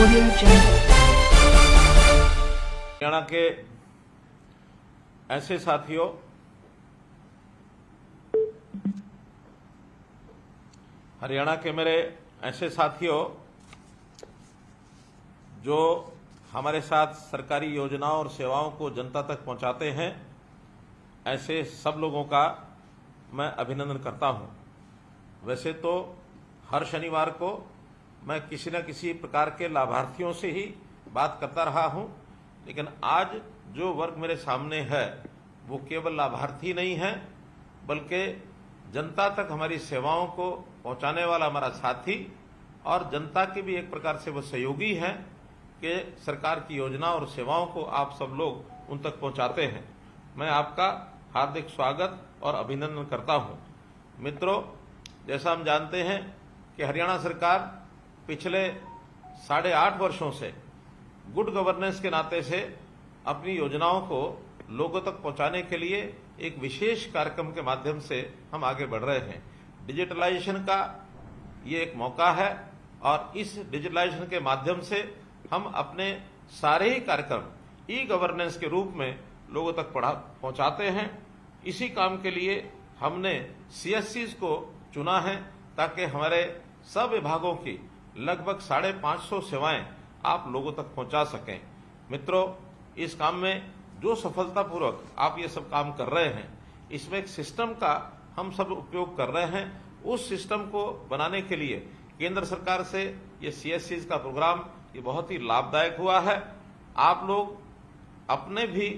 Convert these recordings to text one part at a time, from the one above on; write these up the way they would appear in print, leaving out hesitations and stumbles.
हरियाणा के ऐसे साथियों, हरियाणा के मेरे ऐसे साथियों जो हमारे साथ सरकारी योजनाओं और सेवाओं को जनता तक पहुंचाते हैं, ऐसे सब लोगों का मैं अभिनंदन करता हूं। वैसे तो हर शनिवार को मैं किसी न किसी प्रकार के लाभार्थियों से ही बात करता रहा हूं, लेकिन आज जो वर्ग मेरे सामने है वो केवल लाभार्थी नहीं है, बल्कि जनता तक हमारी सेवाओं को पहुंचाने वाला हमारा साथी और जनता के भी एक प्रकार से वो सहयोगी हैं कि सरकार की योजना और सेवाओं को आप सब लोग उन तक पहुंचाते हैं। मैं आपका हार्दिक स्वागत और अभिनंदन करता हूं। मित्रों, जैसा हम जानते हैं कि हरियाणा सरकार पिछले 8.5 वर्षों से गुड गवर्नेंस के नाते से अपनी योजनाओं को लोगों तक पहुंचाने के लिए एक विशेष कार्यक्रम के माध्यम से हम आगे बढ़ रहे हैं। डिजिटलाइजेशन का ये एक मौका है और इस डिजिटलाइजेशन के माध्यम से हम अपने सारे ही कार्यक्रम ई गवर्नेंस के रूप में लोगों तक पहुंचाते हैं। इसी काम के लिए हमने CSCs को चुना है ताकि हमारे सब विभागों की लगभग 550 सेवाएं आप लोगों तक पहुंचा सकें। मित्रों, इस काम में जो सफलतापूर्वक आप ये सब काम कर रहे हैं, इसमें एक सिस्टम का हम सब उपयोग कर रहे हैं। उस सिस्टम को बनाने के लिए केंद्र सरकार से ये CSCs का प्रोग्राम ये बहुत ही लाभदायक हुआ है। आप लोग अपने भी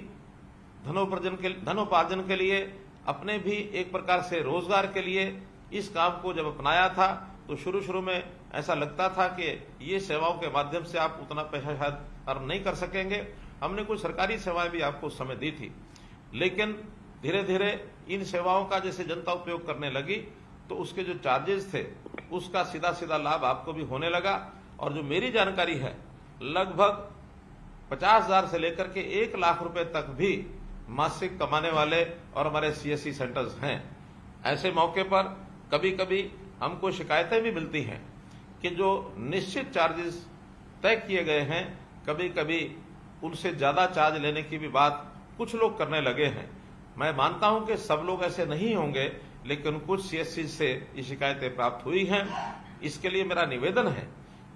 धनोपार्जन के लिए, अपने भी एक प्रकार से रोजगार के लिए इस काम को जब अपनाया था तो शुरू में ऐसा लगता था कि ये सेवाओं के माध्यम से आप उतना पैसा शायद अर्न नहीं कर सकेंगे। हमने कुछ सरकारी सेवाएं भी आपको उस समय दी थी, लेकिन धीरे धीरे इन सेवाओं का जैसे जनता उपयोग करने लगी तो उसके जो चार्जेस थे उसका सीधा सीधा लाभ आपको भी होने लगा। और जो मेरी जानकारी है, लगभग 50,000 से लेकर के 1 लाख रुपए तक भी मासिक कमाने वाले और हमारे CSC सेंटर्स हैं। ऐसे मौके पर कभी कभी हमको शिकायतें भी मिलती हैं कि जो निश्चित चार्जेस तय किए गए हैं, कभी कभी उनसे ज्यादा चार्ज लेने की भी बात कुछ लोग करने लगे हैं। मैं मानता हूं कि सब लोग ऐसे नहीं होंगे, लेकिन कुछ CSC से ये शिकायतें प्राप्त हुई हैं। इसके लिए मेरा निवेदन है,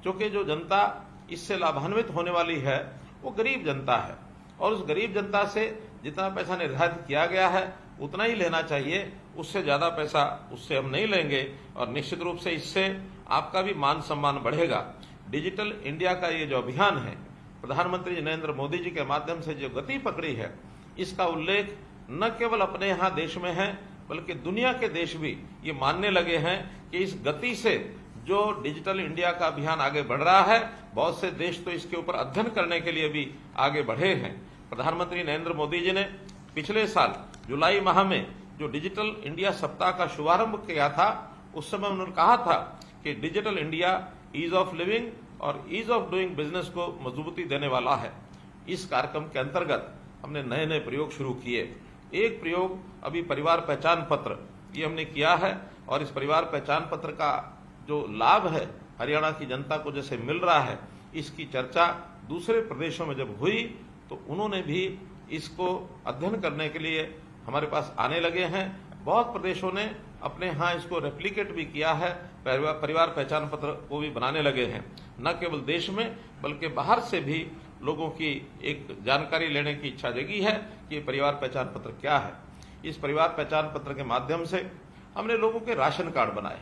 क्योंकि जो जनता इससे लाभान्वित होने वाली है वो गरीब जनता है और उस गरीब जनता से जितना पैसा निर्धारित किया गया है उतना ही लेना चाहिए, उससे ज्यादा पैसा उससे हम नहीं लेंगे और निश्चित रूप से इससे आपका भी मान सम्मान बढ़ेगा। डिजिटल इंडिया का ये जो अभियान है, प्रधानमंत्री नरेंद्र मोदी जी के माध्यम से जो गति पकड़ी है, इसका उल्लेख न केवल अपने यहाँ देश में है बल्कि दुनिया के देश भी ये मानने लगे हैं कि इस गति से जो डिजिटल इंडिया का अभियान आगे बढ़ रहा है, बहुत से देश तो इसके ऊपर अध्ययन करने के लिए भी आगे बढ़े हैं। प्रधानमंत्री नरेंद्र मोदी जी ने पिछले साल जुलाई माह में जो डिजिटल इंडिया सप्ताह का शुभारंभ किया था, उस समय उन्होंने कहा था कि digital India ease of living और ईज ऑफ डूइंग बिजनेस को मजबूती देने वाला है। इस कार्यक्रम के अंतर्गत हमने नए नए प्रयोग शुरू किए। एक प्रयोग अभी परिवार पहचान पत्र ये हमने किया है और इस परिवार पहचान पत्र का जो लाभ है हरियाणा की जनता को जैसे मिल रहा है, इसकी चर्चा दूसरे प्रदेशों में जब हुई तो उन्होंने भी इसको अध्ययन करने के लिए हमारे पास आने लगे हैं। बहुत प्रदेशों ने अपने यहाँ इसको रेप्लिकेट भी किया है, परिवार पहचान पत्र को भी बनाने लगे हैं। न केवल देश में बल्कि बाहर से भी लोगों की एक जानकारी लेने की इच्छा जगी है कि ये परिवार पहचान पत्र क्या है। इस परिवार पहचान पत्र के माध्यम से हमने लोगों के राशन कार्ड बनाए,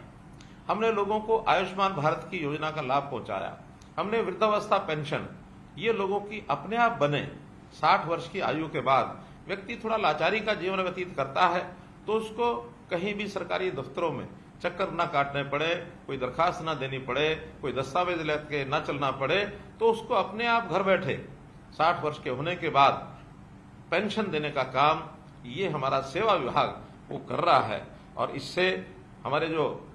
हमने लोगों को आयुष्मान भारत की योजना का लाभ पहुंचाया, हमने वृद्धावस्था पेंशन ये लोगों की अपने आप बने। 60 वर्ष की आयु के बाद व्यक्ति थोड़ा लाचारी का जीवन व्यतीत करता है तो उसको कहीं भी सरकारी दफ्तरों में चक्कर न काटने पड़े, कोई दरखास्त न देनी पड़े, कोई दस्तावेज लेके न चलना पड़े, तो उसको अपने आप घर बैठे 60 वर्ष के होने के बाद पेंशन देने का काम ये हमारा सेवा विभाग वो कर रहा है और इससे हमारे जो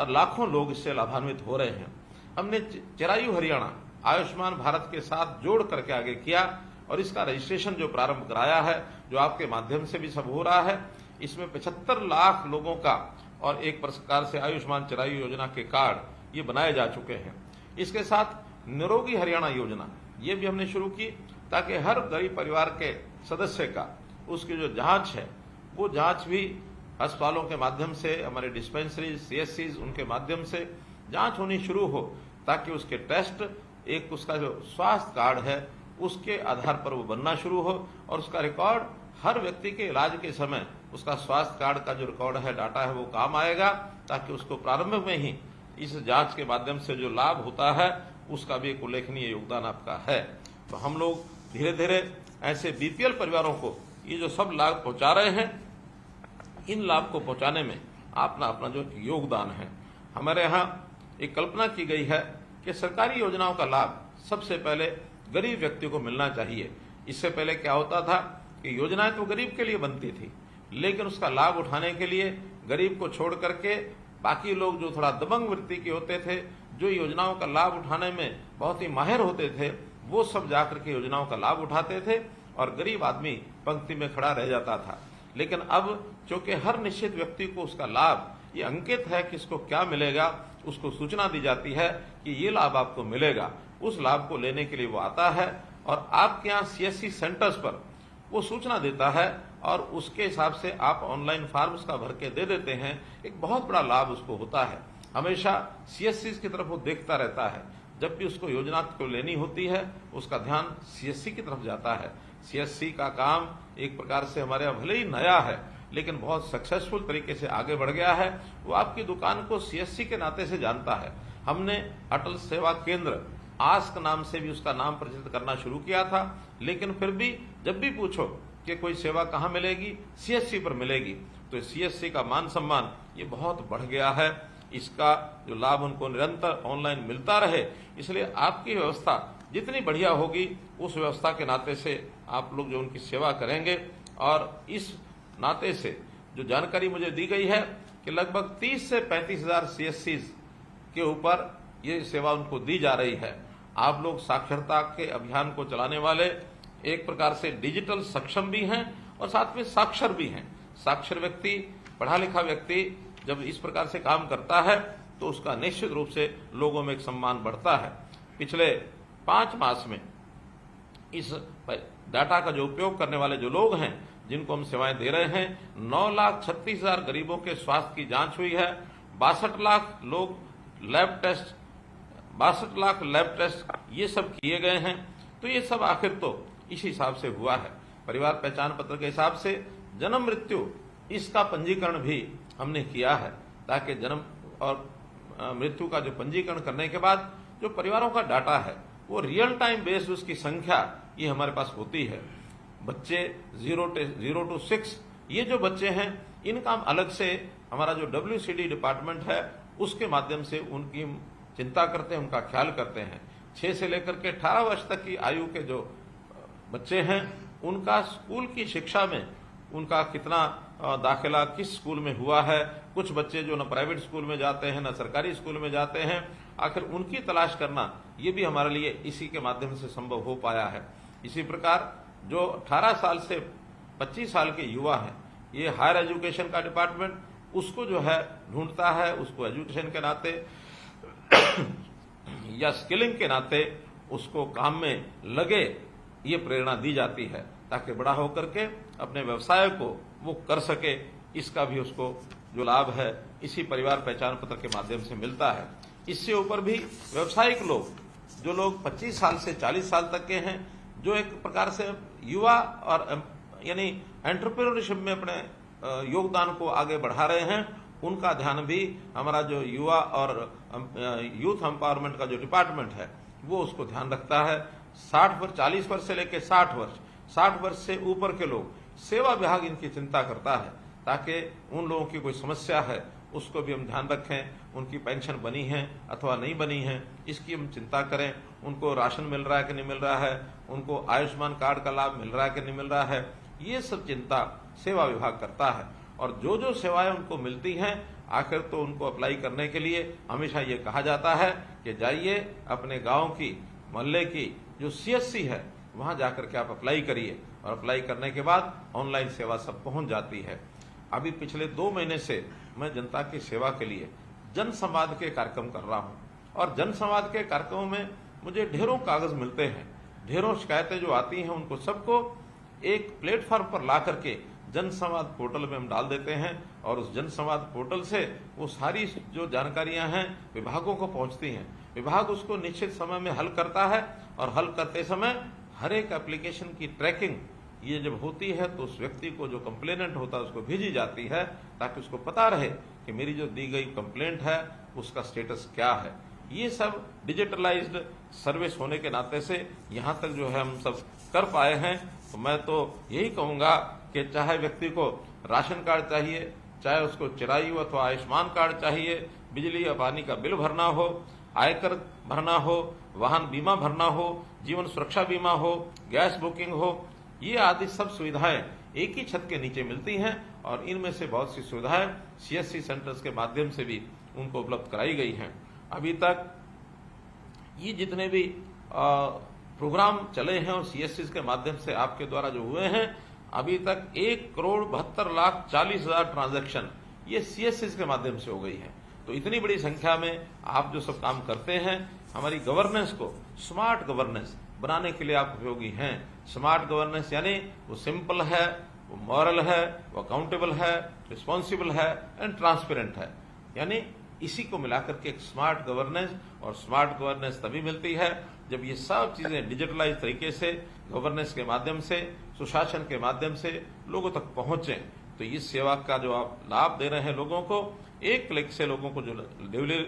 लाखों लोग इससे लाभान्वित हो रहे हैं। हमने चिरायु हरियाणा आयुष्मान भारत के साथ जोड़ करके आगे किया और इसका रजिस्ट्रेशन जो प्रारंभ कराया है, जो आपके माध्यम से भी सब हो रहा है, इसमें 75 लाख लोगों का और एक प्रकार से आयुष्मान चिरायु योजना के कार्ड ये बनाए जा चुके हैं। इसके साथ निरोगी हरियाणा योजना, ये भी हमने शुरू की ताकि हर गरीब परिवार के सदस्य का उसकी जो जांच है वो जांच भी अस्पतालों के माध्यम से, हमारे डिस्पेंसरीज, सीएससीज, उनके माध्यम से जांच होनी शुरू हो, ताकि उसके टेस्ट, एक उसका जो स्वास्थ्य कार्ड है उसके आधार पर वो बनना शुरू हो और उसका रिकॉर्ड हर व्यक्ति के इलाज के समय उसका स्वास्थ्य कार्ड का जो रिकॉर्ड है, डाटा है, वो काम आएगा, ताकि उसको प्रारंभ में ही इस जांच के माध्यम से जो लाभ होता है उसका भी एक उल्लेखनीय योगदान आपका है। तो हम लोग धीरे धीरे ऐसे बीपीएल परिवारों को ये जो सब लाभ पहुंचा रहे हैं, इन लाभ को पहुंचाने में अपना अपना जो योगदान है। हमारे यहाँ एक कल्पना की गई है कि सरकारी योजनाओं का लाभ सबसे पहले गरीब व्यक्ति को मिलना चाहिए। इससे पहले क्या होता था कि योजनाएं तो गरीब के लिए बनती थी, लेकिन उसका लाभ उठाने के लिए गरीब को छोड़ करके बाकी लोग जो थोड़ा दबंग वृत्ति के होते थे, जो योजनाओं का लाभ उठाने में बहुत ही माहिर होते थे, वो सब जाकर के योजनाओं का लाभ उठाते थे और गरीब आदमी पंक्ति में खड़ा रह जाता था। लेकिन अब चूंकि हर निश्चित व्यक्ति को उसका लाभ ये अंकित है कि इसको क्या मिलेगा, उसको सूचना दी जाती है कि ये लाभ आपको मिलेगा। उस लाभ को लेने के लिए वो आता है और आपके यहाँ सीएससी सेंटर्स पर वो सूचना देता है और उसके हिसाब से आप ऑनलाइन फॉर्म उसका भर के दे देते हैं। एक बहुत बड़ा लाभ उसको होता है। हमेशा सीएससी की तरफ वो देखता रहता है। जब भी उसको योजना को लेनी होती है उसका ध्यान सीएससी की तरफ जाता है। सीएससी का काम एक प्रकार से हमारे यहाँ भले ही नया है लेकिन बहुत सक्सेसफुल तरीके से आगे बढ़ गया है। वो आपकी दुकान को सीएससी के नाते से जानता है। हमने अटल सेवा केंद्र आस्क नाम से भी उसका नाम प्रचलित करना शुरू किया था, लेकिन फिर भी जब भी पूछो कि कोई सेवा कहाँ मिलेगी, सीएससी पर मिलेगी। तो सीएससी का मान सम्मान ये बहुत बढ़ गया है। इसका जो लाभ उनको निरंतर ऑनलाइन मिलता रहे, इसलिए आपकी व्यवस्था जितनी बढ़िया होगी उस व्यवस्था के नाते से आप लोग जो उनकी सेवा करेंगे। और इस नाते से जो जानकारी मुझे दी गई है कि लगभग 30 से 35 हजार सीएससी के ऊपर ये सेवा उनको दी जा रही है। आप लोग साक्षरता के अभियान को चलाने वाले एक प्रकार से डिजिटल सक्षम भी हैं और साथ में साक्षर भी हैं। साक्षर व्यक्ति, पढ़ा लिखा व्यक्ति जब इस प्रकार से काम करता है तो उसका निश्चित रूप से लोगों में एक सम्मान बढ़ता है। पिछले 5 मास में इस डाटा का जो उपयोग करने वाले जो लोग हैं, जिनको हम सेवाएं दे रहे हैं, 9,36,000 गरीबों के स्वास्थ्य की जांच हुई है। 62 लाख लोग lab test, 62 lakh lab test ये सब किए गए हैं। तो ये सब आखिर तो इस हिसाब से हुआ है। परिवार पहचान पत्र के हिसाब से जन्म मृत्यु इसका पंजीकरण भी हमने किया है, ताकि जन्म और मृत्यु का जो पंजीकरण करने के बाद जो परिवारों का डाटा है वो रियल टाइम बेस्ड उसकी संख्या ये हमारे पास होती है। बच्चे 0 to 6 ये जो बच्चे हैं इनका हम अलग से हमारा जो WCD डिपार्टमेंट है उसके माध्यम से उनकी चिंता करते हैं, उनका ख्याल करते हैं। 6 से लेकर के 18 वर्ष तक की आयु के जो बच्चे हैं उनका स्कूल की शिक्षा में उनका कितना दाखिला किस स्कूल में हुआ है। कुछ बच्चे जो न प्राइवेट स्कूल में जाते हैं न सरकारी स्कूल में जाते हैं, आखिर उनकी तलाश करना ये भी हमारे लिए इसी के माध्यम से संभव हो पाया है। इसी प्रकार जो 18 साल से 25 साल के युवा हैं, ये हायर एजुकेशन का डिपार्टमेंट उसको जो है ढूंढता है, उसको एजुकेशन के नाते या स्किलिंग के नाते उसको काम में लगे ये प्रेरणा दी जाती है, ताकि बड़ा होकर के अपने व्यवसाय को वो कर सके। इसका भी उसको जो लाभ है इसी परिवार पहचान पत्र के माध्यम से मिलता है। इससे ऊपर भी व्यावसायिक लोग, जो लोग 25 साल से 40 साल तक के हैं, जो एक प्रकार से युवा और यानी एंटरप्रेन्योरशिप में अपने योगदान को आगे बढ़ा रहे हैं, उनका ध्यान भी हमारा जो युवा और यूथ एम्पावरमेंट का जो डिपार्टमेंट है वो उसको ध्यान रखता है। 40 वर्ष से लेकर 60 वर्ष से ऊपर के लोग, सेवा विभाग इनकी चिंता करता है, ताकि उन लोगों की कोई समस्या है उसको भी हम ध्यान रखें। उनकी पेंशन बनी है अथवा नहीं बनी है इसकी हम चिंता करें। उनको राशन मिल रहा है कि नहीं मिल रहा है, उनको आयुष्मान कार्ड का लाभ मिल रहा है कि नहीं मिल रहा है, ये सब चिंता सेवा विभाग करता है। और जो जो सेवाएं उनको मिलती हैं आखिर तो उनको अप्लाई करने के लिए हमेशा ये कहा जाता है कि जाइए अपने गांव की, मोहल्ले की जो सीएससी है वहां जाकर के आप अप्लाई करिए, और अप्लाई करने के बाद ऑनलाइन सेवा सब पहुंच जाती है। अभी पिछले 2 महीने से मैं जनता की सेवा के लिए जन संवाद के कार्यक्रम कर रहा हूं, और जन संवाद के कार्यक्रमों में मुझे ढेरों कागज मिलते हैं, ढेरों शिकायतें जो आती हैं, उनको सबको एक प्लेटफॉर्म पर ला करके जन संवाद पोर्टल में हम डाल देते हैं और उस जन संवाद पोर्टल से वो सारी जो जानकारियां हैं विभागों को पहुंचती हैं। विभाग उसको निश्चित समय में हल करता है और हल करते समय हर एक एप्लीकेशन की ट्रैकिंग ये जब होती है तो उस व्यक्ति को जो कंप्लेनेंट होता है उसको भेजी जाती है, ताकि उसको पता रहे कि मेरी जो दी गई कंप्लेंट है उसका स्टेटस क्या है। ये सब डिजिटलाइज्ड सर्विस होने के नाते से यहां तक जो है हम सब कर पाए हैं। तो मैं तो यही कहूंगा कि चाहे व्यक्ति को राशन कार्ड चाहिए, चाहे उसको चिरायु अथवा आयुष्मान कार्ड चाहिए, बिजली या पानी का बिल भरना हो, आयकर भरना हो, वाहन बीमा भरना हो, जीवन सुरक्षा बीमा हो, गैस बुकिंग हो, ये आदि सब सुविधाएं एक ही छत के नीचे मिलती हैं और इनमें से बहुत सी सुविधाएं सीएससी सेंटर्स के माध्यम से भी उनको उपलब्ध कराई गई हैं। अभी तक ये जितने भी प्रोग्राम चले हैं और सीएससी के माध्यम से आपके द्वारा जो हुए हैं, अभी तक 1,72,40,000 ट्रांजैक्शन ये सीएससी के माध्यम से हो गई है। तो इतनी बड़ी संख्या में आप जो सब काम करते हैं, हमारी गवर्नेंस को स्मार्ट गवर्नेंस बनाने के लिए आप उपयोगी हैं। स्मार्ट गवर्नेंस यानी वो सिंपल है, वो मॉरल है, वो अकाउंटेबल है, रिस्पॉन्सिबल है एंड ट्रांसपेरेंट है। यानी इसी को मिलाकर के एक स्मार्ट गवर्नेंस, और स्मार्ट गवर्नेंस तभी मिलती है जब ये सब चीजें डिजिटलाइज तरीके से गवर्नेंस के माध्यम से, सुशासन के माध्यम से लोगों तक पहुंचे। तो इस सेवा का जो आप लाभ दे रहे हैं लोगों को, एक क्लिक से लोगों को जो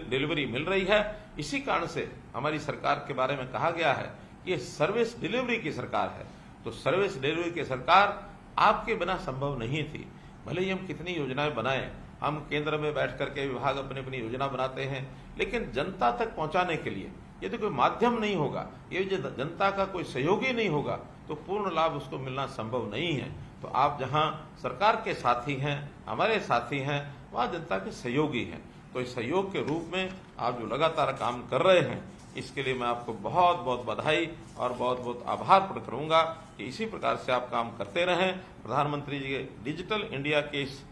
डिलीवरी मिल रही है, इसी कारण से हमारी सरकार के बारे में कहा गया है कि ये सर्विस डिलीवरी की सरकार है। तो सर्विस डिलीवरी की सरकार आपके बिना संभव नहीं थी। भले ही हम कितनी योजनाएं बनाएं, हम केंद्र में बैठ करके विभाग अपनी अपनी योजना बनाते हैं, लेकिन जनता तक पहुंचाने के लिए यदि कोई माध्यम नहीं होगा, ये जनता का कोई सहयोगी नहीं होगा, तो पूर्ण लाभ उसको मिलना संभव नहीं है। तो आप जहां सरकार के साथी हैं, हमारे साथी हैं, वहां जनता के सहयोगी हैं। तो इस सहयोग के रूप में आप जो लगातार काम कर रहे हैं, इसके लिए मैं आपको बहुत बहुत बधाई और बहुत बहुत आभार प्रकट करूंगा कि इसी प्रकार से आप काम करते रहें। प्रधानमंत्री जी के डिजिटल इंडिया के इस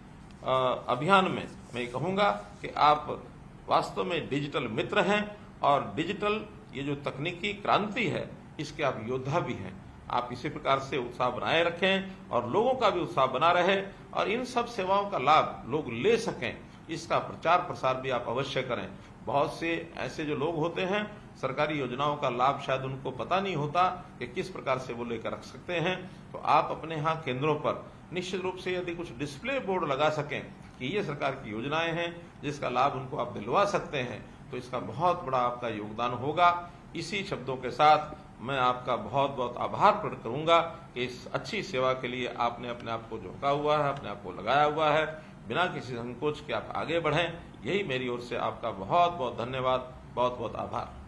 अभियान में मैं कहूंगा कि आप वास्तव में डिजिटल मित्र हैं और डिजिटल ये जो तकनीकी क्रांति है, इसके आप योद्धा भी हैं। आप इसी प्रकार से उत्साह बनाए रखें और लोगों का भी उत्साह बना रहे और इन सब सेवाओं का लाभ लोग ले सकें, इसका प्रचार प्रसार भी आप अवश्य करें। बहुत से ऐसे जो लोग होते हैं, सरकारी योजनाओं का लाभ शायद उनको पता नहीं होता कि किस प्रकार से वो लेकर रख सकते हैं। तो आप अपने यहाँ केंद्रों पर निश्चित रूप से यदि कुछ डिस्प्ले बोर्ड लगा सकें कि ये सरकार की योजनाएं हैं जिसका लाभ उनको आप दिलवा सकते हैं, तो इसका बहुत बड़ा आपका योगदान होगा। इसी शब्दों के साथ मैं आपका बहुत बहुत आभार प्रकट करूंगा कि इस अच्छी सेवा के लिए आपने अपने आप को झोंका हुआ है, अपने आप को लगाया हुआ है, बिना किसी संकोच के आप आगे बढ़ें। यही मेरी ओर से आपका बहुत बहुत धन्यवाद, बहुत बहुत आभार।